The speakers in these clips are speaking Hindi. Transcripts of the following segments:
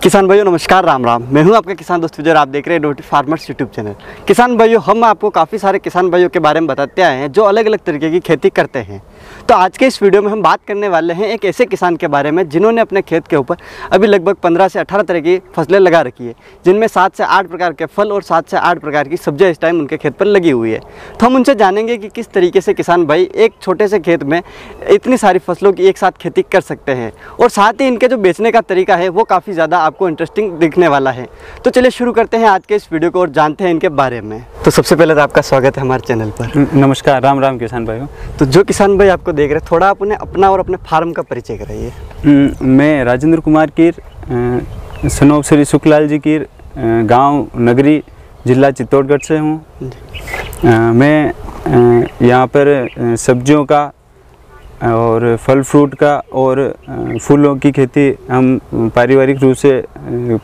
किसान भाइयों नमस्कार, राम राम। मैं हूं आपका किसान दोस्त विजय और आप देख रहे हैं डोटी फार्मर्स यूट्यूब चैनल। किसान भाइयों, हम आपको काफ़ी सारे किसान भाइयों के बारे में बताते आए हैं जो अलग अलग तरीके की खेती करते हैं। तो आज के इस वीडियो में हम बात करने वाले हैं एक ऐसे किसान के बारे में जिन्होंने अपने खेत के ऊपर अभी लगभग 15 से 18 तरह की फसलें लगा रखी है, जिनमें 7 से 8 प्रकार के फल और 7 से 8 प्रकार की सब्जियाँ इस टाइम उनके खेत पर लगी हुई है। तो हम उनसे जानेंगे कि किस तरीके से किसान भाई एक छोटे से खेत में इतनी सारी फसलों की एक साथ खेती कर सकते हैं, और साथ ही इनके जो बेचने का तरीका है वो काफ़ी ज़्यादा आपको इंटरेस्टिंग दिखने वाला है। तो चलिए शुरू करते हैं आज के इस वीडियो को और जानते हैं इनके बारे में। तो सबसे पहले तो आपका स्वागत है हमारे चैनल पर। नमस्कार, राम राम किसान भाइयों। तो जो किसान भाई आपको देख रहे हैं, थोड़ा आप उन्हें अपना और अपने फार्म का परिचय कराइए। मैं राजेंद्र कुमार कीर, सनोप श्री सुखलाल जी कीर, गांव नगरी, जिला चित्तौड़गढ़ से हूँ। मैं यहाँ पर सब्जियों का और फल फ्रूट का और फूलों की खेती, हम पारिवारिक रूप से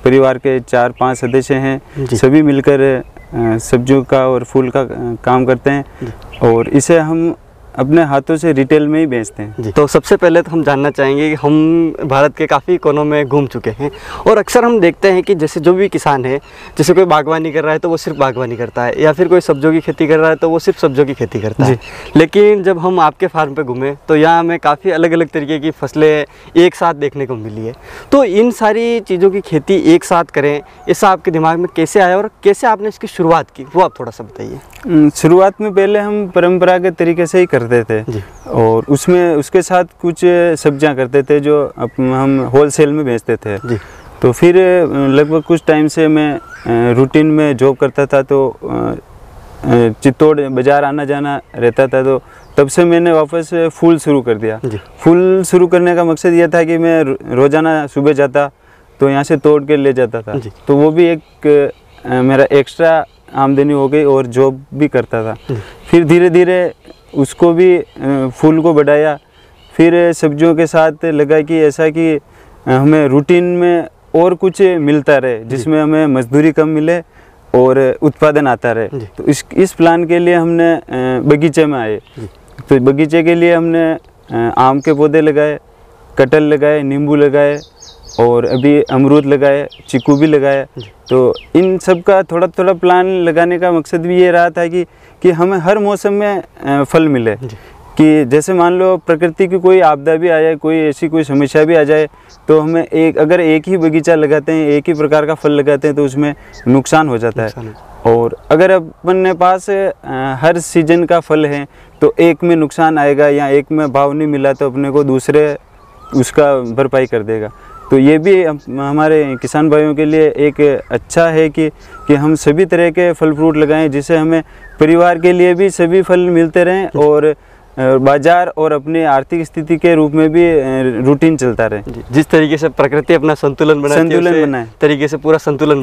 परिवार के 4-5 सदस्य हैं, सभी मिलकर सब्जियों का और फूल का काम करते हैं और इसे हम अपने हाथों से रिटेल में ही बेचते हैं जी। तो सबसे पहले तो हम जानना चाहेंगे कि हम भारत के काफ़ी कोनों में घूम चुके हैं और अक्सर हम देखते हैं कि जैसे जो भी किसान है, जैसे कोई बागवानी कर रहा है तो वो सिर्फ बागवानी करता है, या फिर कोई सब्जियों की खेती कर रहा है तो वो सिर्फ सब्जियों की खेती करता है। लेकिन जब हम आपके फार्म पे घूमे तो यहाँ हमें काफ़ी अलग अलग तरीके की फसलें एक साथ देखने को मिली है। तो इन सारी चीज़ों की खेती एक साथ करें, ऐसा आपके दिमाग में कैसे आया और कैसे आपने इसकी शुरुआत की, वो आप थोड़ा सा बताइए। शुरुआत में पहले हम परंपरागत तरीके से ही करते थे और उसके साथ कुछ सब्जियां करते थे जो हम होलसेल में बेचते थे जी। तो फिर लगभग कुछ टाइम से मैं रूटीन में जॉब करता था, तो चित्तौड़ बाज़ार आना जाना रहता था। तो तब से मैंने वापस फूल शुरू कर दिया। फूल शुरू करने का मकसद यह था कि मैं रोज़ाना सुबह जाता तो यहाँ से तोड़ के ले जाता था, तो वो भी एक मेरा एक्स्ट्रा आमदनी हो गई और जॉब भी करता था। फिर धीरे धीरे उसको भी फूल को बढ़ाया, फिर सब्जियों के साथ लगा कि ऐसा कि हमें रूटीन में और कुछ मिलता रहे जिसमें हमें मजदूरी कम मिले और उत्पादन आता रहे। तो इस प्लान के लिए हमने बगीचे में आए। तो बगीचे के लिए हमने आम के पौधे लगाए, कटहल लगाए, नींबू लगाए और अभी अमरूद लगाए, चीकू भी लगाए। तो इन सब का थोड़ा थोड़ा प्लान लगाने का मकसद भी ये रहा था कि हमें हर मौसम में फल मिले। कि जैसे मान लो प्रकृति की कोई आपदा भी आ जाए, कोई ऐसी कोई समस्या भी आ जाए, तो हमें अगर एक ही बगीचा लगाते हैं, एक ही प्रकार का फल लगाते हैं तो उसमें नुकसान हो जाता है। और अगर अपने पास हर सीजन का फल है तो एक में नुकसान आएगा या एक में भाव नहीं मिला तो अपने को दूसरे उसका भरपाई कर देगा। तो ये भी हमारे किसान भाइयों के लिए एक अच्छा है कि हम सभी तरह के फल फ्रूट लगाएं, जिससे हमें परिवार के लिए भी सभी फल मिलते रहें और बाजार और अपनी आर्थिक स्थिति के रूप में भी रूटीन चलता रहे। जिस तरीके से प्रकृति अपना संतुलन बनाए तरीके से पूरा संतुलन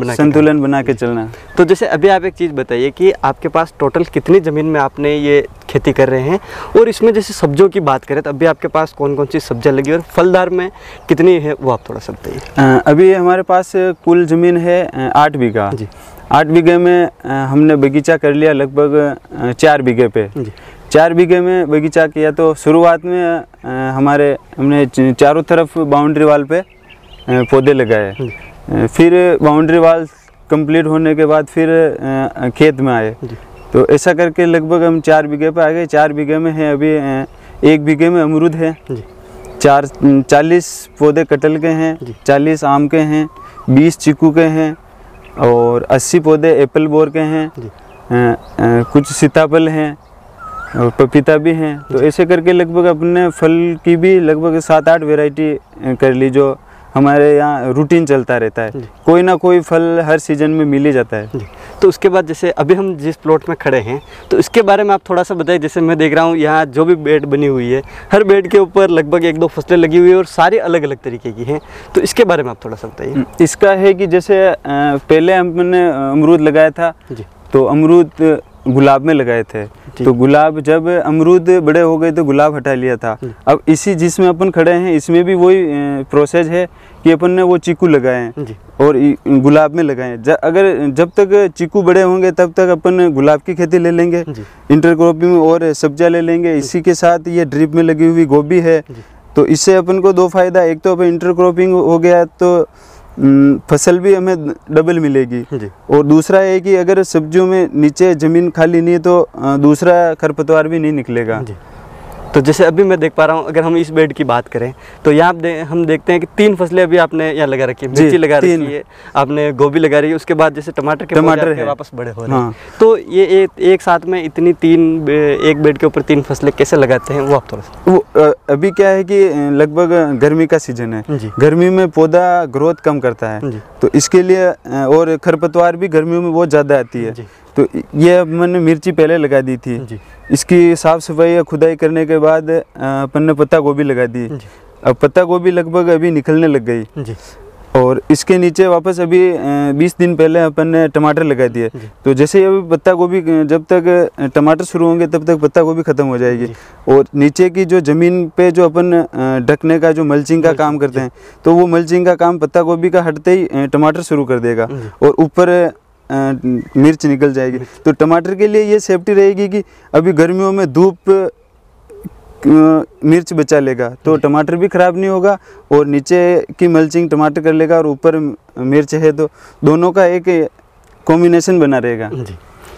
बना के चलना। तो जैसे अभी आप एक चीज़ बताइए कि आपके पास टोटल कितनी ज़मीन में आपने ये खेती कर रहे हैं, और इसमें जैसे सब्जियों की बात करें तो अभी आपके पास कौन कौन सी सब्जियां लगी और फलदार में कितनी है, वो आप थोड़ा सा बताइए। अभी हमारे पास कुल ज़मीन है 8 बीघा। 8 बीघे में हमने बगीचा कर लिया लगभग 4 बीघे पे। 4 बीघे में बगीचा किया तो शुरुआत में हमने चारों तरफ बाउंड्री वाल पे पौधे लगाए। फिर बाउंड्री वाल कंप्लीट होने के बाद फिर खेत में आए। तो ऐसा करके लगभग हम 4 बीघे पे आ गए। 4 बीघे में है अभी 1 बीघे में अमरूद है, 40 पौधे कटहल के हैं, 40 आम के हैं, 20 चीकू के हैं और 80 पौधे एप्पल बोर के हैं, कुछ सीताफल हैं और पपीता भी हैं। तो ऐसे करके लगभग अपने फल की भी लगभग 7-8 वैरायटी कर ली, जो हमारे यहाँ रूटीन चलता रहता है। कोई ना कोई फल हर सीजन में मिल ही जाता है। तो उसके बाद जैसे अभी हम जिस प्लॉट में खड़े हैं तो इसके बारे में आप थोड़ा सा बताइए। जैसे मैं देख रहा हूँ यहाँ जो भी बेड बनी हुई है, हर बेड के ऊपर लगभग 1-2 फसलें लगी हुई है और सारी अलग अलग तरीके की हैं, तो इसके बारे में आप थोड़ा सा बताइए। इसका है कि जैसे पहले हमने अमरूद लगाया था तो अमरूद गुलाब में लगाए थे, तो गुलाब जब अमरूद बड़े हो गए तो गुलाब हटा लिया था। अब इसी जिसमें अपन खड़े हैं इसमें भी वही प्रोसेस है कि अपन ने वो चीकू लगाए हैं और गुलाब में लगाए हैं। अगर जब तक चीकू बड़े होंगे तब तक अपन गुलाब की खेती ले लेंगे, इंटरक्रॉपिंग और सब्जियां ले लेंगे। इसी के साथ ये ड्रिप में लगी हुई गोभी है, तो इससे अपन को 2 फायदा। एक तो अपन इंटरक्रॉपिंग हो गया तो फसल भी हमें डबल मिलेगी। और दूसरा है कि अगर सब्जियों में नीचे ज़मीन खाली नहीं है तो दूसरा खरपतवार भी नहीं निकलेगा। तो जैसे अभी मैं देख पा रहा हूँ, अगर हम इस बेड की बात करें तो यहाँ हम देखते हैं कि 3 फसलें अभी आपने यहाँ लगा रखी है, मिर्ची लगा रखी है, आपने गोभी लगा रही है, उसके बाद जैसे टमाटर के वापस बड़े हो रहे हैं। तो ये एक साथ में इतनी एक बेड के ऊपर 3 फसलें कैसे लगाते हैं, वो आप थोड़ा सा। वो अभी क्या है कि लगभग गर्मी का सीजन है, गर्मी में पौधा ग्रोथ कम करता है, तो इसके लिए और खरपतवार भी गर्मियों में बहुत ज़्यादा आती है। तो ये मैंने मिर्ची पहले लगा दी थी, इसकी साफ़ सफाई या खुदाई करने के बाद अपन ने पत्ता गोभी लगा दी। अब पत्ता गोभी लगभग अभी निकलने लग गई और इसके नीचे वापस अभी 20 दिन पहले अपन ने टमाटर लगा दिए। तो जैसे ही अभी पत्ता गोभी, जब तक टमाटर शुरू होंगे तब तक पत्ता गोभी ख़त्म हो जाएगी। और नीचे की जो ज़मीन पे जो अपन ढकने का जो मल्चिंग का काम करते हैं, तो वो मल्चिंग का काम पत्ता गोभी का हटते ही टमाटर शुरू कर देगा और ऊपर मिर्च निकल जाएगी। तो टमाटर के लिए ये सेफ्टी रहेगी कि अभी गर्मियों में धूप मिर्च बचा लेगा तो टमाटर भी ख़राब नहीं होगा और नीचे की मल्चिंग टमाटर कर लेगा और ऊपर मिर्च है, तो दोनों का एक कॉम्बिनेशन बना रहेगा।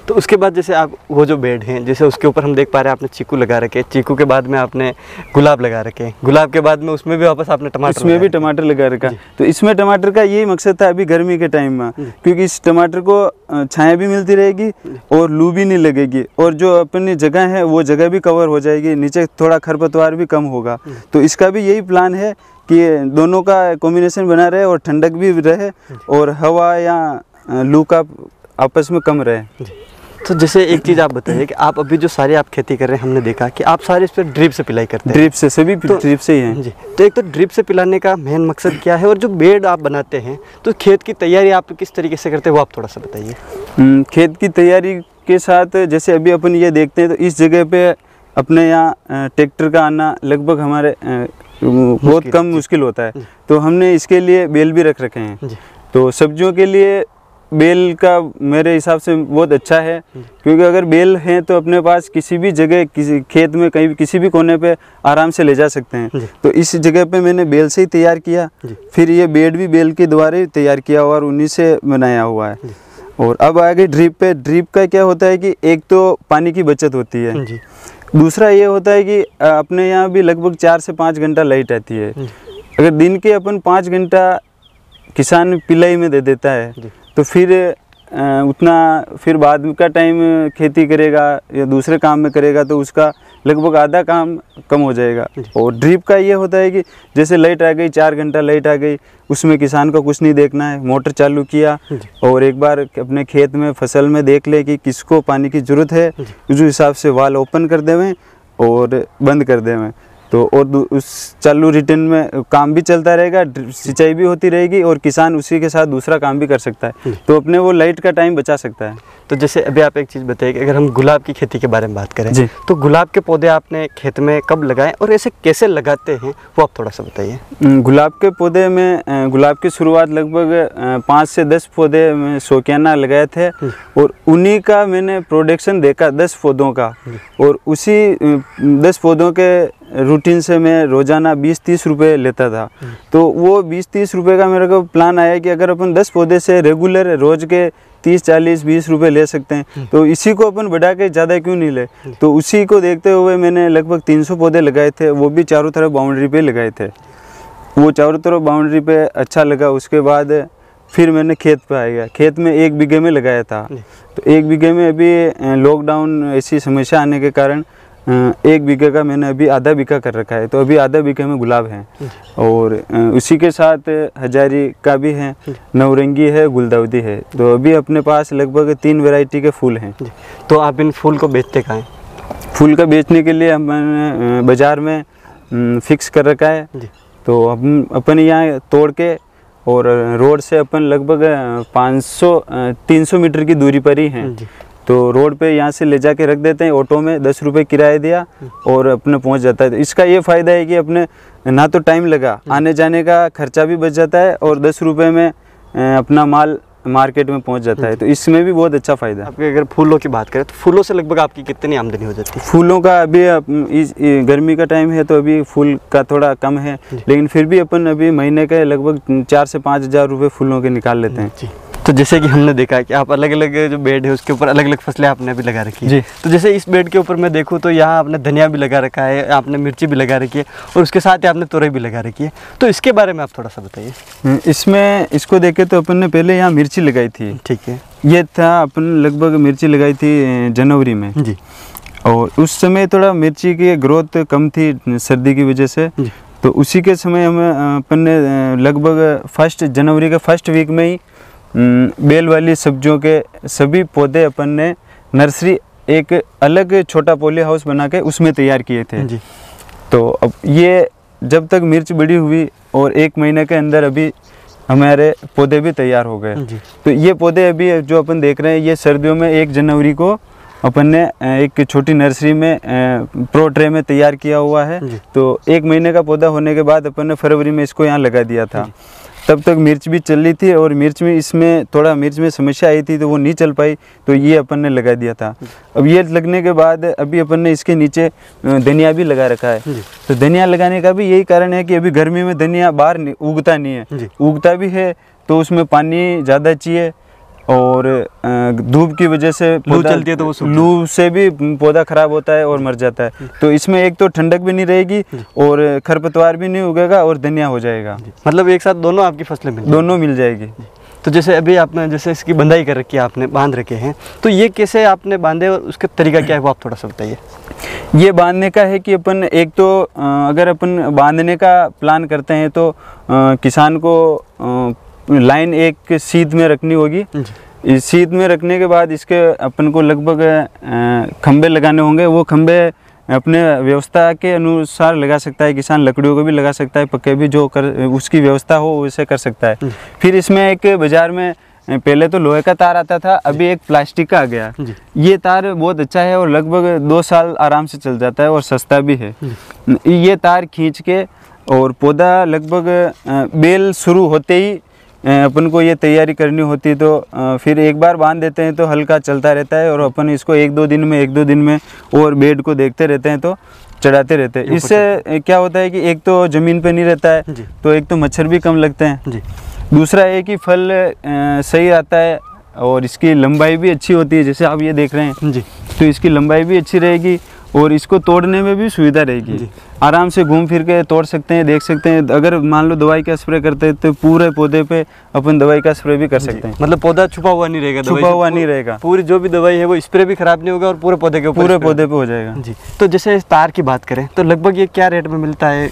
तो उसके बाद जैसे आप वो जो बेड हैं, जैसे उसके ऊपर हम देख पा रहे हैं आपने चीकू लगा रखे, चीकू के बाद में आपने गुलाब लगा रखे, गुलाब के बाद में उसमें भी वापस आपने टमाटर, इसमें भी टमाटर लगा रखा। तो इसमें टमाटर का यही मकसद था अभी गर्मी के टाइम में, क्योंकि इस टमाटर को छाया भी मिलती रहेगी और लू भी नहीं लगेगी और जो अपनी जगह है वो जगह भी कवर हो जाएगी, नीचे थोड़ा खरपतवार भी कम होगा। तो इसका भी यही प्लान है कि दोनों का कॉम्बिनेशन बना रहे और ठंडक भी रहे और हवा या लू का आपस में कम रहे। तो जैसे एक चीज़ आप बताइए कि आप अभी जो सारी आप खेती कर रहे हैं, हमने देखा कि आप सारे इस पर ड्रिप से पिलाई करते हैं। ड्रिप से, सभी ड्रिप से ही हैं जी। तो एक तो ड्रिप से पिलाने का मेन मकसद क्या है और जो बेड आप बनाते हैं तो खेत की तैयारी आप किस तरीके से करते हैं, वो आप थोड़ा सा बताइए। खेत की तैयारी के साथ जैसे अभी अपन ये देखते हैं तो इस जगह पे अपने यहाँ ट्रैक्टर का आना लगभग हमारे बहुत कम मुश्किल होता है, तो हमने इसके लिए बेल भी रख रखे हैं। तो सब्जियों के लिए बेल का मेरे हिसाब से बहुत अच्छा है, क्योंकि अगर बेल हैं तो अपने पास किसी भी जगह, किसी खेत में कहीं किसी भी कोने पे आराम से ले जा सकते हैं। तो इस जगह पे मैंने बेल से ही तैयार किया, फिर ये बेड भी बेल के द्वारा ही तैयार किया और उन्हीं से बनाया हुआ है। और अब आगे ड्रिप पे, ड्रिप का क्या होता है कि एक तो पानी की बचत होती है, दूसरा ये होता है कि अपने यहाँ भी लगभग 4 से 5 घंटा लाइट आती है। अगर दिन के अपन 5 घंटा किसान पिलाई में दे देता है तो फिर उतना फिर बाद का टाइम खेती करेगा या दूसरे काम में करेगा तो उसका लगभग आधा काम कम हो जाएगा। और ड्रिप का ये होता है कि जैसे लाइट आ गई, 4 घंटा लाइट आ गई, उसमें किसान को कुछ नहीं देखना है, मोटर चालू किया और एक बार अपने खेत में फसल में देख ले कि किसको पानी की ज़रूरत है, उस हिसाब से वाल ओपन कर देवें और बंद कर देवें। तो और उस चालू रिटर्न में काम भी चलता रहेगा, सिंचाई भी होती रहेगी और किसान उसी के साथ दूसरा काम भी कर सकता है, तो अपने वो लाइट का टाइम बचा सकता है। तो जैसे अभी आप एक चीज़ बताइए कि अगर हम गुलाब की खेती के बारे में बात करें तो गुलाब के पौधे आपने खेत में कब लगाए और ऐसे कैसे लगाते हैं, वो आप थोड़ा सा बताइए। गुलाब के पौधे में गुलाब की शुरुआत लगभग 5 से 10 पौधे में शौकियाना लगाए थे और उन्हीं का मैंने प्रोडक्शन देखा 10 पौधों का, और उसी 10 पौधों के रूटीन से मैं रोज़ाना 20-30 रुपये लेता था। तो वो 20-30 रुपये का मेरे को प्लान आया कि अगर अपन 10 पौधे से रेगुलर रोज़ के 30-40-20 रुपये ले सकते हैं तो इसी को अपन बढ़ा के ज़्यादा क्यों नहीं ले। तो उसी को देखते हुए मैंने लगभग 300 पौधे लगाए थे, वो भी चारों तरफ बाउंड्री पे लगाए थे। वो चारों तरफ बाउंड्री पे अच्छा लगा। उसके बाद फिर मैंने खेत पे आ गया, खेत में 1 बीघे में लगाया था। तो 1 बीघे में अभी लॉकडाउन ऐसी समस्या आने के कारण 1 बीघे का मैंने अभी आधा बीघा कर रखा है। तो अभी आधा बीघे में गुलाब हैं और उसी के साथ हजारी का भी है, नवरंगी है, गुलदाउदी है। तो अभी अपने पास लगभग 3 वैरायटी के फूल हैं। तो आप इन फूल को बेचते कहाँ हैं? फूल का बेचने के लिए हमने बाज़ार में फिक्स कर रखा है। तो अपन यहाँ तोड़ के और रोड से अपन लगभग 500-300 मीटर की दूरी पर ही हैं। तो रोड पे यहाँ से ले जाके रख देते हैं, ऑटो में 10 रुपये किराया दिया और अपने पहुँच जाता है। तो इसका ये फ़ायदा है कि अपने ना तो टाइम लगा, आने जाने का खर्चा भी बच जाता है और 10 रुपये में अपना माल मार्केट में पहुंच जाता है, तो इसमें भी बहुत अच्छा फायदा है। आपके अगर फूलों की बात करें तो फूलों से लगभग आपकी कितनी आमदनी हो जाती है? फूलों का अभी इस गर्मी का टाइम है तो अभी फूल का थोड़ा कम है, लेकिन फिर भी अपन अभी महीने के लगभग 4 से 5 हज़ार रुपये फूलों के निकाल लेते हैं जी। तो जैसे कि हमने देखा कि आप अलग अलग जो बेड है उसके ऊपर अलग अलग फसलें आपने भी लगा रखी है जी। तो जैसे इस बेड के ऊपर मैं देखूँ तो यहाँ आपने धनिया भी लगा रखा है, आपने मिर्ची भी लगा रखी है और उसके साथ ही आपने तोरई भी लगा रखी है। तो इसके बारे में आप थोड़ा सा बताइए। इसमें इसको देखे तो अपन ने पहले यहाँ मिर्ची लगाई थी, ठीक है, ये था अपन लगभग मिर्ची लगाई थी जनवरी में जी। और उस समय थोड़ा मिर्ची की ग्रोथ कम थी सर्दी की वजह से, तो उसी के समय हम अपन ने लगभग 1 जनवरी के फर्स्ट वीक में ही बेल वाली सब्जियों के सभी पौधे अपन ने नर्सरी एक अलग छोटा पॉली हाउस बना के उसमें तैयार किए थे जी। तो अब ये जब तक मिर्च बड़ी हुई और 1 महीने के अंदर अभी हमारे पौधे भी तैयार हो गए। तो ये पौधे अभी जो अपन देख रहे हैं ये सर्दियों में 1 जनवरी को अपन ने एक छोटी नर्सरी में प्रो ट्रे में तैयार किया हुआ है। तो 1 महीने का पौधा होने के बाद अपन ने फरवरी में इसको यहाँ लगा दिया था। तब तक मिर्च भी चल रही थी और मिर्च में समस्या आई थी तो वो नहीं चल पाई, तो ये अपन ने लगा दिया था। अब ये लगने के बाद अभी अपन ने इसके नीचे धनिया भी लगा रखा है। तो धनिया लगाने का भी यही कारण है कि अभी गर्मी में धनिया बाहर उगता नहीं है, उगता भी है तो उसमें पानी ज़्यादा चाहिए और धूप की वजह से लू चलती है तो वो लू से भी पौधा खराब होता है और मर जाता है। तो इसमें एक तो ठंडक भी नहीं रहेगी और खरपतवार भी नहीं उगेगा और धनिया हो जाएगा। मतलब एक साथ दोनों आपकी फसलें दोनों मिल जाएगी। तो जैसे अभी आपने जैसे इसकी बंधाई कर रखी है, आपने बांध रखे हैं, तो ये कैसे आपने बांधे और उसका तरीका क्या है वो आप थोड़ा सा बताइए। ये बांधने का है कि अपन एक तो अगर अपन बांधने का प्लान करते हैं तो किसान को लाइन एक सीध में रखनी होगी। इस सीध में रखने के बाद इसके अपन को लगभग खंबे लगाने होंगे। वो खंबे अपने व्यवस्था के अनुसार लगा सकता है किसान, लकड़ियों को भी लगा सकता है, पक्के भी जो कर उसकी व्यवस्था हो वैसे कर सकता है। फिर इसमें एक बाज़ार में पहले तो लोहे का तार आता था, अभी एक प्लास्टिक का आ गया। ये तार बहुत अच्छा है और लगभग 2 साल आराम से चल जाता है और सस्ता भी है। ये तार खींच के और पौधा लगभग बेल शुरू होते ही अपन को ये तैयारी करनी होती है, तो फिर एक बार बांध देते हैं तो हल्का चलता रहता है और अपन इसको 1-2 दिन में और बेड को देखते रहते हैं तो चढ़ाते रहते हैं। इससे क्या होता है कि एक तो ज़मीन पे नहीं रहता है, तो एक तो मच्छर भी कम लगते हैं, दूसरा है कि फल सही आता है और इसकी लंबाई भी अच्छी होती है। जैसे आप ये देख रहे हैं तो इसकी लंबाई भी अच्छी रहेगी और इसको तोड़ने में भी सुविधा रहेगी। आराम से घूम फिर के तोड़ सकते हैं, देख सकते हैं। अगर मान लो दवाई का स्प्रे करते हैं तो पूरे पौधे पे अपन दवाई का स्प्रे भी कर सकते हैं। मतलब पौधा छुपा हुआ नहीं रहेगा, छुपा हुआ नहीं रहेगा। पूरी जो भी दवाई है वो स्प्रे भी खराब नहीं होगा और पूरे पौधे के ऊपर पूरे पौधे पे हो जाएगा जी। तो जैसे इस तार की बात करें तो लगभग ये क्या रेट में मिलता है?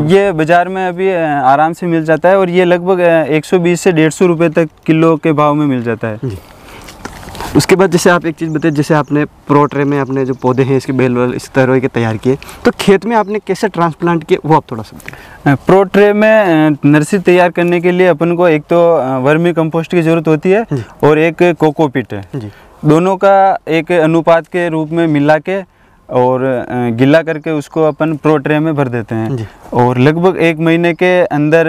ये बाजार में अभी आराम से मिल जाता है और ये लगभग 120 से 150 रुपये तक किलो के भाव में मिल जाता है। उसके बाद जैसे आप एक चीज़ बताइए, जैसे आपने प्रो ट्रे में अपने जो पौधे हैं इसके बेल वाल इस तरह के तैयार किए, तो खेत में आपने कैसे ट्रांसप्लांट किए वो आप थोड़ा सा बताइए। प्रो ट्रे में नर्सरी तैयार करने के लिए अपन को एक तो वर्मी कंपोस्ट की ज़रूरत होती है और एक कोकोपीट है। दोनों का एक अनुपात के रूप में मिला के और गिला करके उसको अपन प्रो ट्रे में भर देते हैं और लगभग 1 महीने के अंदर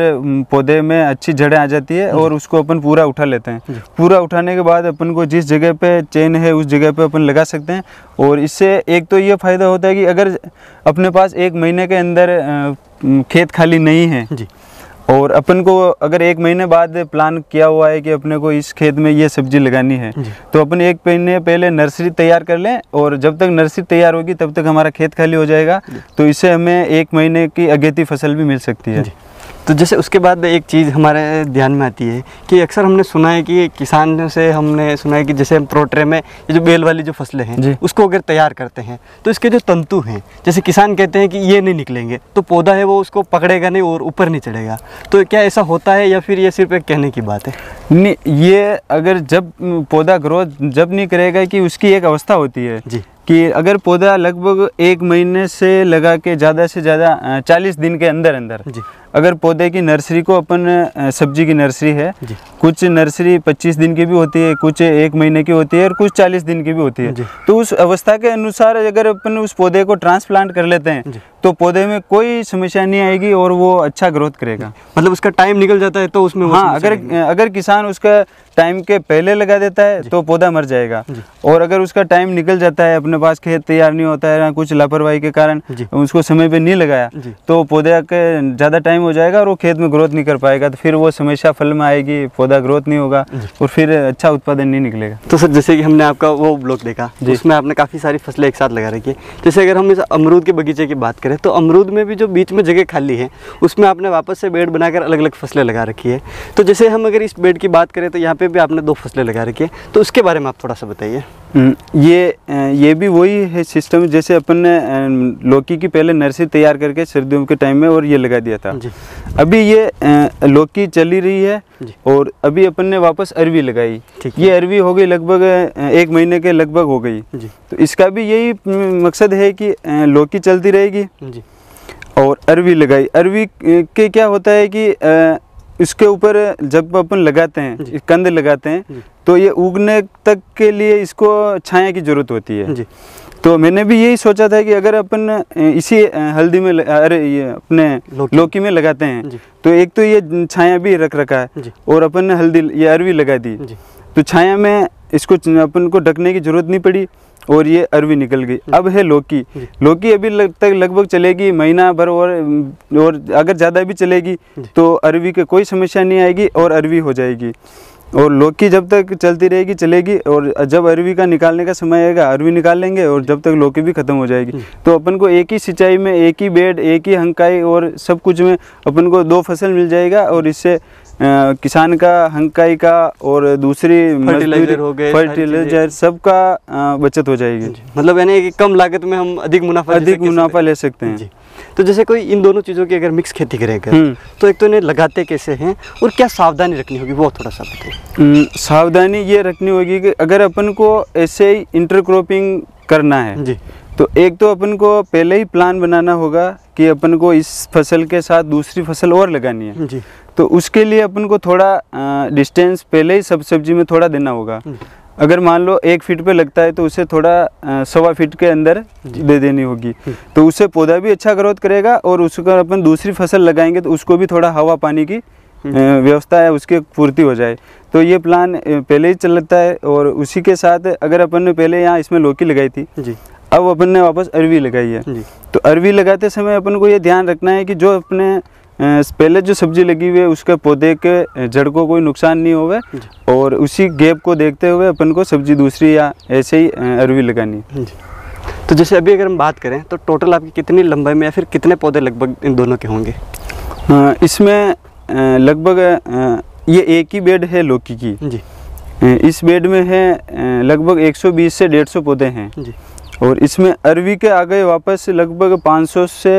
पौधे में अच्छी जड़ें आ जाती है और उसको अपन पूरा उठा लेते हैं। पूरा उठाने के बाद अपन को जिस जगह पे चेन है उस जगह पे अपन लगा सकते हैं और इससे एक तो ये फ़ायदा होता है कि अगर अपने पास 1 महीने के अंदर खेत खाली नहीं है और अपन को अगर 1 महीने बाद प्लान किया हुआ है कि अपने को इस खेत में ये सब्जी लगानी है, तो अपन 1 महीने पहले नर्सरी तैयार कर लें और जब तक नर्सरी तैयार होगी तब तक हमारा खेत खाली हो जाएगा। तो इससे हमें 1 महीने की अगेती फसल भी मिल सकती है। तो जैसे उसके बाद एक चीज़ हमारे ध्यान में आती है कि अक्सर हमने सुना है कि किसानों से हमने सुना है कि जैसे हम प्रो ट्रे में ये जो बेल वाली जो फसलें हैं उसको अगर तैयार करते हैं तो इसके जो तंतु हैं, जैसे किसान कहते हैं कि ये नहीं निकलेंगे तो पौधा है वो उसको पकड़ेगा नहीं और ऊपर नहीं चढ़ेगा। तो क्या ऐसा होता है या फिर ये सिर्फ एक कहने की बात है? नहीं, ये अगर जब पौधा ग्रोथ जब नहीं करेगा कि उसकी एक अवस्था होती है कि अगर पौधा लगभग 1 महीने से लगा के ज़्यादा से ज़्यादा 40 दिन के अंदर अगर पौधे की नर्सरी को अपन सब्जी की नर्सरी है, कुछ नर्सरी 25 दिन की भी होती है, कुछ 1 महीने की होती है और कुछ 40 दिन की भी होती है। तो उस अवस्था के अनुसार अगर अपन उस पौधे को ट्रांसप्लांट कर लेते हैं तो पौधे में कोई समस्या नहीं आएगी और वो अच्छा ग्रोथ करेगा। मतलब उसका टाइम निकल जाता है तो उसमें हाँ, अगर किसान उसका टाइम के पहले लगा देता है तो पौधा मर जाएगा, और अगर उसका टाइम निकल जाता है, अपने पास खेत तैयार नहीं होता है, कुछ लापरवाही के कारण उसको समय पे नहीं लगाया, तो पौधे के ज़्यादा टाइम हो जाएगा और वो खेत में ग्रोथ नहीं कर पाएगा, तो फिर वो समस्या फल में आएगी, पौधा ग्रोथ नहीं होगा और फिर अच्छा उत्पादन नहीं निकलेगा। तो सर जैसे कि हमने आपका वो ब्लॉग देखा उसमें आपने काफ़ी सारी फसलें एक साथ लगा रखी है। जैसे अगर हम इस अमरूद के बगीचे की बात करें तो अमरूद में भी जो बीच में जगह खाली है उसमें आपने वापस से बेड बनाकर अलग अलग फसलें लगा रखी है। तो जैसे हम अगर इस बेड की बात करें तो यहाँ पे भी आपने 2 फसलें लगा रखी है, तो उसके बारे में आप थोड़ा सा बताइए। ये भी वही है सिस्टम, जैसे अपन ने लौकी की पहले नर्सरी तैयार करके सर्दियों के टाइम में और ये लगा दिया था। अभी ये लौकी चली रही है और अभी अपन ने वापस अरवी लगाई। ये अरवी हो गई लगभग 1 महीने के लगभग हो गई। तो इसका भी यही मकसद है कि लौकी चलती रहेगी और अरवी लगाई। अरवी के क्या होता है कि इसके ऊपर जब अपन लगाते हैं, कंद लगाते हैं, तो ये उगने तक के लिए इसको छाया की ज़रूरत होती है। तो मैंने भी यही सोचा था कि अगर अपन इसी हल्दी में ये अपने लौकी में लगाते हैं तो एक तो ये छाया भी रख रखा है और अपन ने हल्दी ये अरवी लगा दी, तो छाया में इसको अपन को ढकने की ज़रूरत नहीं पड़ी और ये अरवी निकल गई। अब है लौकी। लौकी अभी तक लगभग चलेगी महीना भर और अगर ज़्यादा भी चलेगी तो अरवी के कोई समस्या नहीं आएगी और अरवी हो जाएगी। और लौकी जब तक चलती रहेगी चलेगी, और जब अरवी का निकालने का समय आएगा अरवी निकाल लेंगे और जब तक लौकी भी ख़त्म हो जाएगी। तो अपन को एक ही सिंचाई में, एक ही बेड, एक ही हंकाई और सब कुछ में अपन को 2 फसल मिल जाएगा, और इससे किसान का, हंकाई का और दूसरी फर्टिलाइजर सबका बचत हो जाएगी। मतलब यानी कि कम लागत में हम अधिक मुनाफा ले सकते हैं। तो जैसे कोई इन दोनों चीज़ों की अगर मिक्स खेती करेगा तो एक तो इन्हें लगाते कैसे हैं और क्या सावधानी रखनी होगी वो थोड़ा सा बताइए। सावधानी ये रखनी होगी कि अगर अपन को ऐसे ही इंटरक्रॉपिंग करना है तो एक तो अपन को पहले ही प्लान बनाना होगा कि अपन को इस फसल के साथ दूसरी फसल और लगानी है। तो उसके लिए अपन को थोड़ा डिस्टेंस पहले ही सब सब्जी में थोड़ा देना होगा। अगर मान लो 1 फीट पे लगता है तो उसे थोड़ा 1.25 फीट के अंदर दे देनी होगी, तो उससे पौधा भी अच्छा ग्रोथ करेगा और उसका अपन दूसरी फसल लगाएंगे तो उसको भी थोड़ा हवा पानी की व्यवस्था है उसकी पूर्ति हो जाए। तो ये प्लान पहले ही चलता है। और उसी के साथ अगर अपन ने पहले यहाँ इसमें लौकी लगाई थी, अब अपन ने वापस अरवी लगाई है, तो अरवी लगाते समय अपन को ये ध्यान रखना है कि जो अपने पहले जो सब्जी लगी हुई है उसके पौधे के जड़ को कोई नुकसान नहीं होवे, और उसी गैप को देखते हुए अपन को सब्जी दूसरी या ऐसे ही अरवी लगानी है। तो जैसे अभी अगर हम बात करें तो टोटल आपकी कितनी लंबाई में या फिर कितने पौधे लगभग इन दोनों के होंगे? इसमें लगभग ये एक ही बेड है लौकी की। इस बेड में है लगभग 120 से 150 पौधे हैं, और इसमें अरवी के आगे वापस लगभग 500 से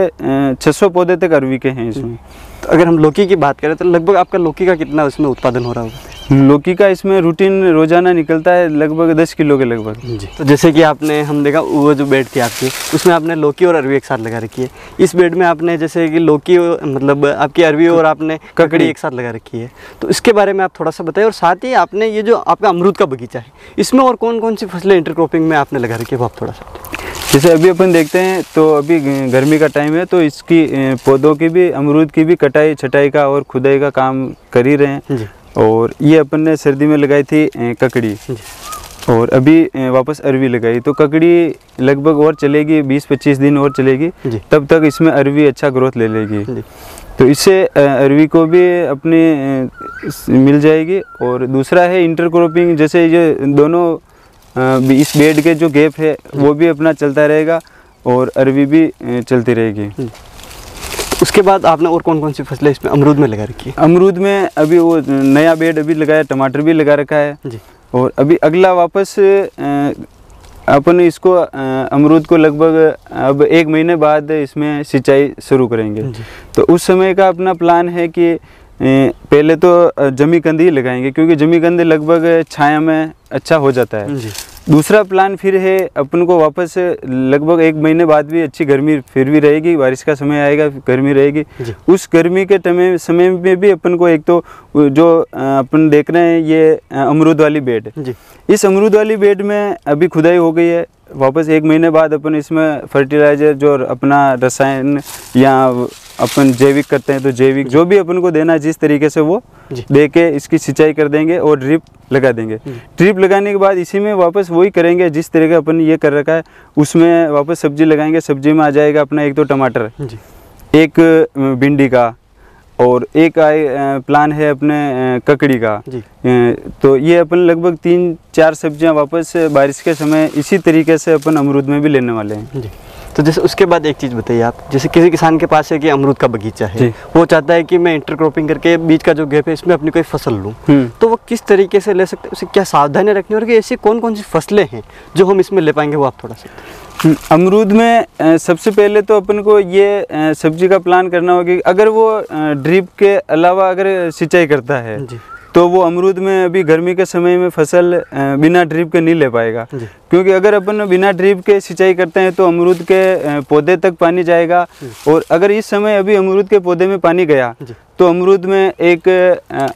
600 पौधे तक अरवी के हैं इसमें। तो अगर हम लौकी की बात करें तो लगभग आपका लौकी का कितना इसमें उत्पादन हो रहा होगा? लौकी का इसमें रूटीन रोजाना निकलता है लगभग 10 किलो के लगभग। तो जैसे कि आपने हम देखा वो जो बेड थी आपकी उसमें आपने लौकी और अरवी एक साथ लगा रखी है। इस बेड में आपने जैसे कि लौकी मतलब आपकी अरवी और आपने ककड़ी एक साथ लगा रखी है, तो इसके बारे में आप थोड़ा सा बताइए। और साथ ही आपने ये जो आपका अमरूद का बगीचा है इसमें और कौन कौन सी फसलें इंटरक्रॉपिंग में आपने लगा रखी है वो आप थोड़ा सा। जैसे अभी अपन देखते हैं तो अभी गर्मी का टाइम है तो इसकी पौधों की भी, अमरूद की भी कटाई छटाई का और खुदाई का काम कर ही रहे हैं। और ये अपन ने सर्दी में लगाई थी ककड़ी, और अभी वापस अरवी लगाई। तो ककड़ी लगभग और चलेगी 20-25 दिन और चलेगी, तब तक इसमें अरवी अच्छा ग्रोथ ले लेगी। तो इससे अरवी को भी अपनी मिल जाएगी। और दूसरा है इंटरक्रॉपिंग, जैसे ये दोनों इस बेड के जो गैप है वो भी अपना चलता रहेगा और अरवी भी चलती रहेगी। उसके बाद आपने और कौन कौन सी फसलें इसमें अमरूद में लगा रखी है? अमरूद में अभी वो नया बेड अभी लगाया, टमाटर भी लगा रखा है जी। और अभी अगला वापस अपन इसको अमरूद को लगभग अब 1 महीने बाद इसमें सिंचाई शुरू करेंगे। तो उस समय का अपना प्लान है कि पहले तो जमी कंद ही लगाएंगे, क्योंकि जमी कंद लगभग छाया में अच्छा हो जाता है। दूसरा प्लान फिर है अपन को वापस लगभग 1 महीने बाद भी अच्छी गर्मी फिर भी रहेगी, बारिश का समय आएगा, गर्मी रहेगी। उस गर्मी के समय में भी अपन को एक तो जो अपन देख रहे हैं ये अमरूद वाली बेड, इस अमरूद वाली बेड में अभी खुदाई हो गई है। वापस 1 महीने बाद अपन इसमें फर्टिलाइजर जो अपना रसायन या अपन जैविक करते हैं तो जैविक जो भी अपन को देना है जिस तरीके से वो दे के इसकी सिंचाई कर देंगे और ड्रिप लगा देंगे। ड्रिप लगाने के बाद इसी में वापस वही करेंगे जिस तरीके अपन ये कर रखा है, उसमें वापस सब्जी लगाएंगे। सब्जी में आ जाएगा अपना एक तो टमाटर, एक भिंडी का, और एक प्लान है अपने ककड़ी का। तो ये अपन लगभग 3-4 सब्जियां वापस बारिश के समय इसी तरीके से अपन अमरूद में भी लेने वाले हैं। तो जैसे उसके बाद एक चीज़ बताइए आप, जैसे किसी किसान के पास है कि अमरूद का बगीचा है, वो चाहता है कि मैं इंटरक्रॉपिंग करके बीच का जो गैप है इसमें अपनी कोई फसल लूँ, तो वो किस तरीके से ले सकते हैं, उसे क्या सावधानियाँ रखनी होगी, ऐसी कौन कौन सी फसलें हैं जो हम इसमें ले पाएंगे, वो आप थोड़ा सा। अमरूद में सबसे पहले तो अपन को ये सब्जी का प्लान करना होगा कि अगर वो ड्रिप के अलावा अगर सिंचाई करता है तो वो अमरूद में अभी गर्मी के समय में फसल बिना ड्रिप के नहीं ले पाएगा, क्योंकि अगर अपन बिना ड्रिप के सिंचाई करते हैं तो अमरूद के पौधे तक पानी जाएगा, और अगर इस समय अभी अमरूद के पौधे में पानी गया तो अमरूद में एक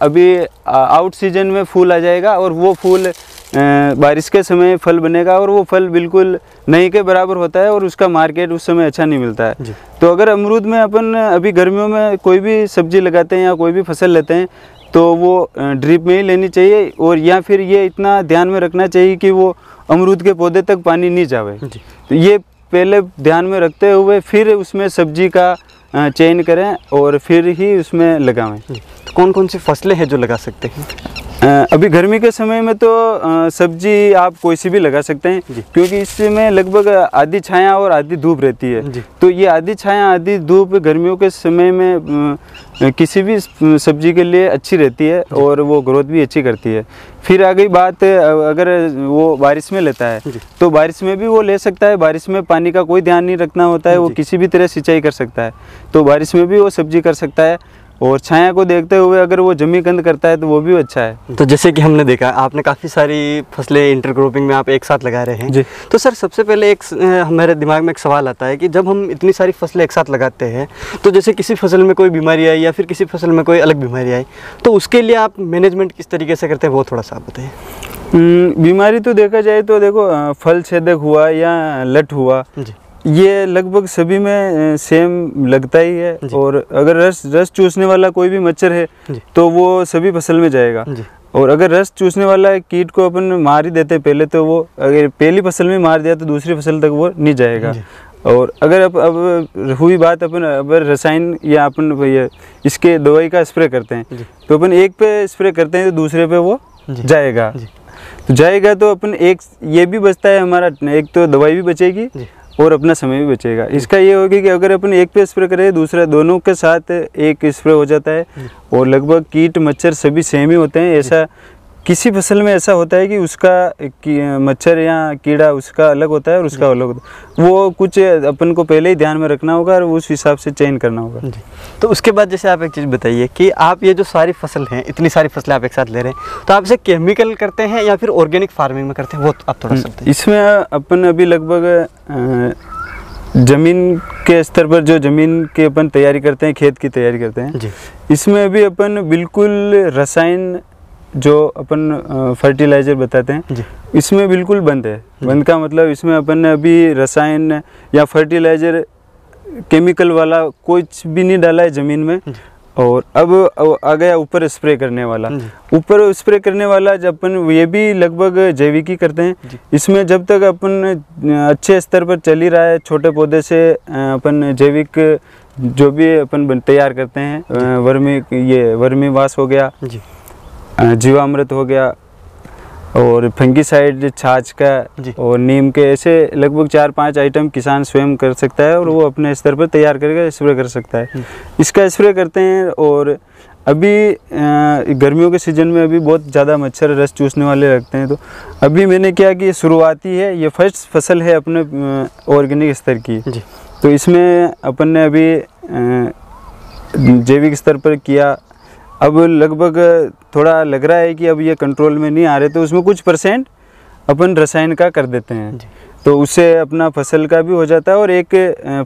अभी आउट सीजन में फूल आ जाएगा, और वो फूल बारिश के समय फल बनेगा, और वो फल बिल्कुल नहीं के बराबर होता है और उसका मार्केट उस समय अच्छा नहीं मिलता है। तो अगर अमरूद में अपन अभी गर्मियों में कोई भी सब्जी लगाते हैं या कोई भी फसल लेते हैं तो वो ड्रिप में ही लेनी चाहिए, और या फिर ये इतना ध्यान में रखना चाहिए कि वो अमरूद के पौधे तक पानी नहीं जावे। तो ये पहले ध्यान में रखते हुए फिर उसमें सब्जी का चयन करें और फिर ही उसमें लगावें। तो कौन कौन सी फसलें हैं जो लगा सकते हैं? अभी गर्मी के समय में तो सब्जी आप कोई सी भी लगा सकते हैं, क्योंकि इसमें लगभग आधी छाया और आधी धूप रहती है। तो ये आधी छाया आधी धूप गर्मियों के समय में किसी भी सब्जी के लिए अच्छी रहती है और वो ग्रोथ भी अच्छी करती है। फिर आ गई बात, अगर वो बारिश में लेता है तो बारिश में भी वो ले सकता है। बारिश में पानी का कोई ध्यान नहीं रखना होता है, वो किसी भी तरह सिंचाई कर सकता है, तो बारिश में भी वो सब्जी कर सकता है। और छाया को देखते हुए अगर वो जमीकंद करता है तो वो भी अच्छा है। तो जैसे कि हमने देखा आपने काफ़ी सारी फसलें इंटरक्रॉपिंग में आप एक साथ लगा रहे हैं। तो सर सबसे पहले एक हमारे दिमाग में एक सवाल आता है कि जब हम इतनी सारी फसलें एक साथ लगाते हैं तो जैसे किसी फसल में कोई बीमारी आई या फिर किसी फसल में कोई अलग बीमारी आई, तो उसके लिए आप मैनेजमेंट किस तरीके से करते हैं वो थोड़ा सा आप बताइए। बीमारी तो देखा जाए तो देखो, फल छेदक हुआ या लट हुआ, ये लगभग सभी में सेम लगता ही है। और अगर रस चूसने वाला कोई भी मच्छर है तो वो सभी फसल में जाएगा। और अगर रस चूसने वाला कीट को अपन मार ही देते हैं पहले, तो वो अगर पहली फसल में मार दिया तो दूसरी फसल तक वो नहीं जाएगा। और अगर अब हुई बात अपन अगर रसायन या अपन इसके दवाई का स्प्रे करते हैं तो अपन एक पे स्प्रे करते हैं तो दूसरे पे वो जाएगा। तो जाएगा तो अपन एक ये भी बचता है हमारा, एक तो दवाई भी बचेगी और अपना समय भी बचेगा। इसका ये होगा कि अगर अपन एक पे स्प्रे करें दूसरा दोनों के साथ एक स्प्रे हो जाता है, और लगभग कीट मच्छर सभी सेम ही होते हैं। ऐसा किसी फसल में ऐसा होता है कि उसका मच्छर या कीड़ा उसका अलग होता है और उसका अलग होता है, वो कुछ अपन को पहले ही ध्यान में रखना होगा और उस हिसाब से चयन करना होगा। तो उसके बाद जैसे आप एक चीज़ बताइए कि आप ये जो सारी फसल हैं, इतनी सारी फसलें आप एक साथ ले रहे हैं, तो आप इसे केमिकल करते हैं या फिर ऑर्गेनिक फार्मिंग में करते हैं, वो आप थोड़ा सा बताइए। इसमें अपन अभी लगभग ज़मीन के स्तर पर जो ज़मीन की अपन तैयारी करते हैं, खेत की तैयारी करते हैं, इसमें अभी अपन बिल्कुल रसायन जो अपन फर्टिलाइज़र बताते हैं इसमें बिल्कुल बंद है। बंद का मतलब इसमें अपन ने अभी रसायन या फर्टिलाइज़र केमिकल वाला कुछ भी नहीं डाला है ज़मीन में। और अब आ गया ऊपर स्प्रे करने वाला। ऊपर स्प्रे करने वाला जब अपन ये भी लगभग जैविक ही करते हैं। इसमें जब तक अपन अच्छे स्तर पर चल ही रहा है, छोटे पौधे से अपन जैविक जो भी अपन तैयार करते हैं, वर्मी वाश हो गया, जीवामृत हो गया, और फंगीसाइड छाछ का और नीम के, ऐसे लगभग 4-5 आइटम किसान स्वयं कर सकता है और वो अपने स्तर पर तैयार करके स्प्रे कर सकता है। इसका स्प्रे करते हैं। और अभी गर्मियों के सीज़न में अभी बहुत ज़्यादा मच्छर रस चूसने वाले लगते हैं, तो अभी मैंने क्या कि शुरुआती है, ये फर्स्ट फसल है अपने ऑर्गेनिक स्तर की, तो इसमें अपन ने अभी जैविक स्तर पर किया। अब लगभग थोड़ा लग रहा है कि अब ये कंट्रोल में नहीं आ रहे, तो उसमें कुछ % अपन रसायन का कर देते हैं, तो उससे अपना फसल का भी हो जाता है। और एक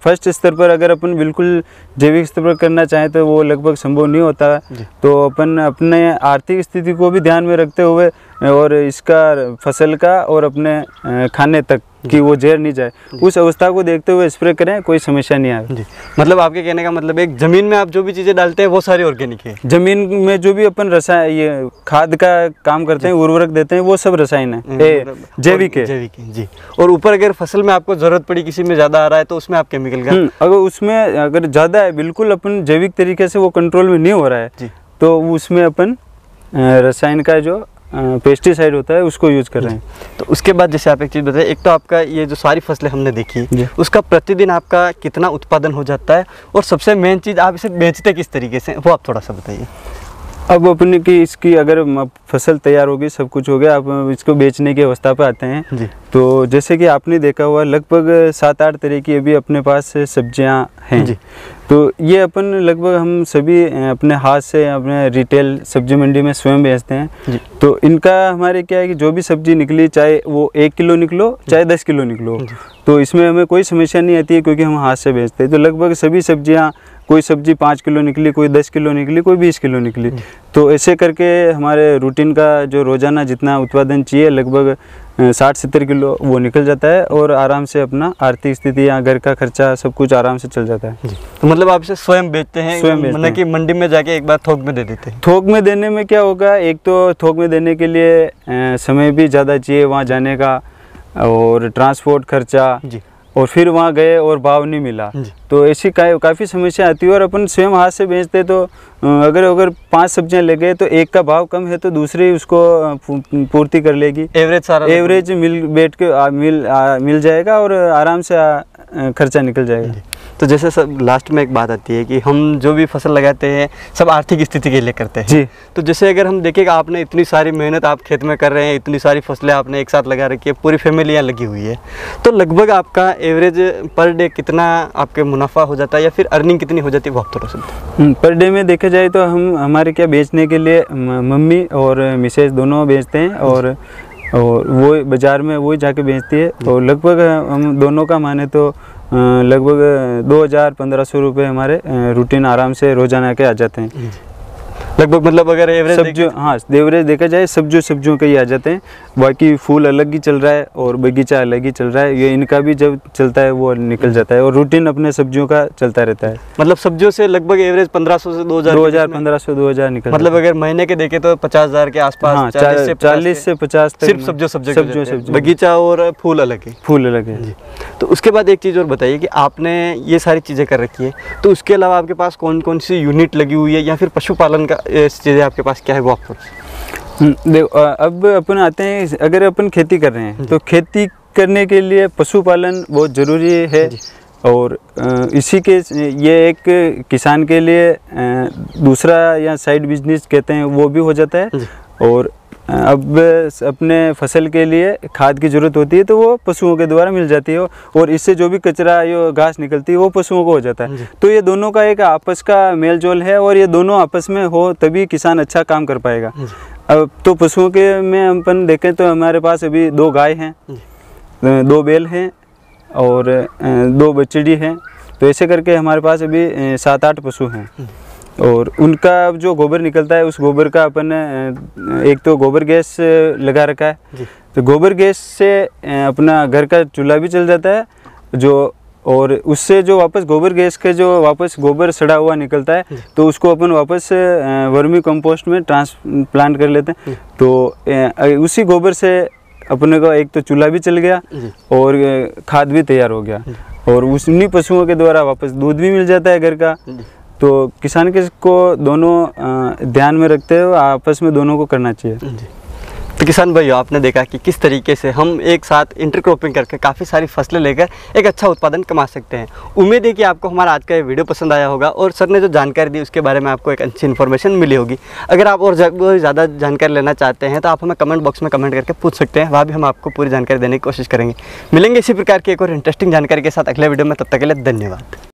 फर्स्ट स्तर पर अगर अपन बिल्कुल जैविक स्तर पर करना चाहें तो वो लगभग संभव नहीं होता, तो अपन अपने आर्थिक स्थिति को भी ध्यान में रखते हुए और इसका फसल का और अपने खाने तक कि वो जहर नहीं जाए, उस अवस्था को देखते हुए स्प्रे करें, कोई समस्या नहीं आए। मतलब आपके कहने का मतलब एक जमीन में आप जो भी चीज़ें डालते हैं वो सारी ऑर्गेनिक है। जमीन में जो भी अपन रसायन ये खाद का काम करते हैं, उर्वरक देते हैं, वो सब रसायन है, जैविक है। जैविक है जी। और ऊपर अगर फसल में आपको जरूरत पड़ी, किसी में ज़्यादा आ रहा है तो उसमें आप केमिकल का अगर उसमें अगर ज़्यादा है, बिल्कुल अपन जैविक तरीके से वो कंट्रोल में नहीं हो रहा है तो उसमें अपन रसायन का जो पेस्टिसाइड होता है उसको यूज कर रहे हैं। तो उसके बाद जैसे आप एक चीज़ बताइए, एक तो आपका ये जो सारी फसलें हमने देखी उसका प्रतिदिन आपका कितना उत्पादन हो जाता है, और सबसे मेन चीज़ आप इसे बेचते किस तरीके से, वो आप थोड़ा सा बताइए। अब अपने की इसकी अगर फसल तैयार होगी, सब कुछ हो गया, अब इसको बेचने की अवस्था पे आते हैं जी। तो जैसे कि आपने देखा हुआ लगभग 7-8 तरह की अभी अपने पास सब्जियां हैं जी। तो ये अपन लगभग हम सभी अपने हाथ से अपने रिटेल सब्जी मंडी में स्वयं बेचते हैं जी। तो इनका हमारे क्या है कि जो भी सब्जी निकली, चाहे वो 1 किलो निकलो चाहे 10 किलो निकलो, तो इसमें हमें कोई समस्या नहीं आती है, क्योंकि हम हाथ से बेचते हैं। तो लगभग सभी सब्जियां, कोई सब्जी 5 किलो निकली, कोई 10 किलो निकली, कोई 20 किलो निकली, तो ऐसे करके हमारे रूटीन का जो रोज़ाना जितना उत्पादन चाहिए लगभग 60-70 किलो वो निकल जाता है, और आराम से अपना आर्थिक स्थिति या घर का खर्चा सब कुछ आराम से चल जाता है। तो मतलब आप इसे स्वयं बेचते हैं, स्वयं बेचते हैं कि मंडी में जाके एक बार थोक में दे देते हैं? थोक में देने में क्या होगा, एक तो थोक में देने के लिए समय भी ज़्यादा चाहिए वहाँ जाने का, और ट्रांसपोर्ट खर्चा जी। और फिर वहाँ गए और भाव नहीं मिला, तो ऐसी काफ़ी समस्या आती है। और अपन स्वयं हाथ से बेचते तो अगर 5 सब्जियां ले गए तो एक का भाव कम है तो दूसरी उसको पूर्ति कर लेगी, एवरेज मिल जाएगा और आराम से खर्चा निकल जाएगा। तो जैसे सब लास्ट में एक बात आती है कि हम जो भी फसल लगाते हैं सब आर्थिक स्थिति के लिए करते हैं जी। तो जैसे अगर हम देखें कि आपने इतनी सारी मेहनत आप खेत में कर रहे हैं, इतनी सारी फसलें आपने एक साथ लगा रखी है, पूरी फैमिली यहाँ लगी हुई है, तो लगभग आपका एवरेज पर डे कितना आपके मुनाफा हो जाता है, या फिर अर्निंग कितनी हो जाती है, वो आप थोड़ा सा? पर डे में देखा जाए तो हम हमारे क्या बेचने के लिए मम्मी और मिसेज दोनों बेचते हैं, और वो बाज़ार में वही जाके बेचती है। और लगभग हम दोनों का माने तो लगभग 2000-1500 रुपये हमारे रूटीन आराम से रोजाना के आ जाते हैं लगभग। मतलब अगर एवरेज सब्जियों, हाँ एवरेज देखा जाए सब्जियों के ही आ जाते हैं। बाकी फूल अलग ही चल रहा है और बगीचा अलग ही चल रहा है, ये इनका भी जब चलता है वो निकल जाता है, और रूटीन अपने सब्जियों का चलता रहता है। मतलब सब्जियों से लगभग एवरेज 1500 से 2000 1500-2000 निकल। मतलब अगर महीने के देखे तो 50,000 के आसपास। हाँ, 40 से 50 तक सिर्फ सब्जियों, बगीचा और फूल अलग है। तो उसके बाद एक चीज़ और बताइए कि आपने ये सारी चीज़ें कर रखी है, तो उसके अलावा आपके पास कौन कौन सी यूनिट लगी हुई है, या फिर पशुपालन का चीज़ें आपके पास क्या है, वो आप? देखो अब अपन आते हैं, अगर अपन खेती कर रहे हैं तो खेती करने के लिए पशुपालन बहुत ज़रूरी है, और इसी के ये एक किसान के लिए दूसरा या साइड बिजनेस कहते हैं वो भी हो जाता है। और अब अपने फसल के लिए खाद की ज़रूरत होती है तो वो पशुओं के द्वारा मिल जाती है, और इससे जो भी कचरा या घास निकलती है वो पशुओं को हो जाता है। तो ये दोनों का एक आपस का मेल जोल है, और ये दोनों आपस में हो तभी किसान अच्छा काम कर पाएगा। अब तो पशुओं के में अपन देखें तो हमारे पास अभी 2 गाय हैं, 2 बैल हैं और 2 बछड़ी हैं, तो ऐसे करके हमारे पास अभी 7-8 पशु हैं। और उनका जो गोबर निकलता है उस गोबर का अपन एक तो गोबर गैस लगा रखा है, तो गोबर गैस से अपना घर का चूल्हा भी चल जाता है जो, और उससे जो वापस गोबर गैस के जो वापस गोबर सड़ा हुआ निकलता है तो उसको अपन वापस वर्मी कंपोस्ट में ट्रांसप्लांट कर लेते हैं। तो उसी गोबर से अपने को एक तो चूल्हा भी चल गया और खाद भी तैयार हो गया, और उन्हीं पशुओं के द्वारा वापस दूध भी मिल जाता है घर का। तो किसान के को दोनों ध्यान में रखते हुए आपस में दोनों को करना चाहिए। तो किसान भाइयों, आपने देखा कि किस तरीके से हम एक साथ इंटरक्रॉपिंग करके काफ़ी सारी फसलें लेकर एक अच्छा उत्पादन कमा सकते हैं। उम्मीद है कि आपको हमारा आज का ये वीडियो पसंद आया होगा, और सर ने जो जानकारी दी उसके बारे में आपको एक अच्छी इन्फॉर्मेशन मिली होगी। अगर आप और ज़्यादा जानकारी लेना चाहते हैं तो आप हमें कमेंट बॉक्स में कमेंट करके पूछ सकते हैं, वहाँ भी हम आपको पूरी जानकारी देने की कोशिश करेंगे। मिलेंगे इसी प्रकार की एक और इंटरेस्टिंग जानकारी के साथ अगले वीडियो में, तब तक के लिए धन्यवाद।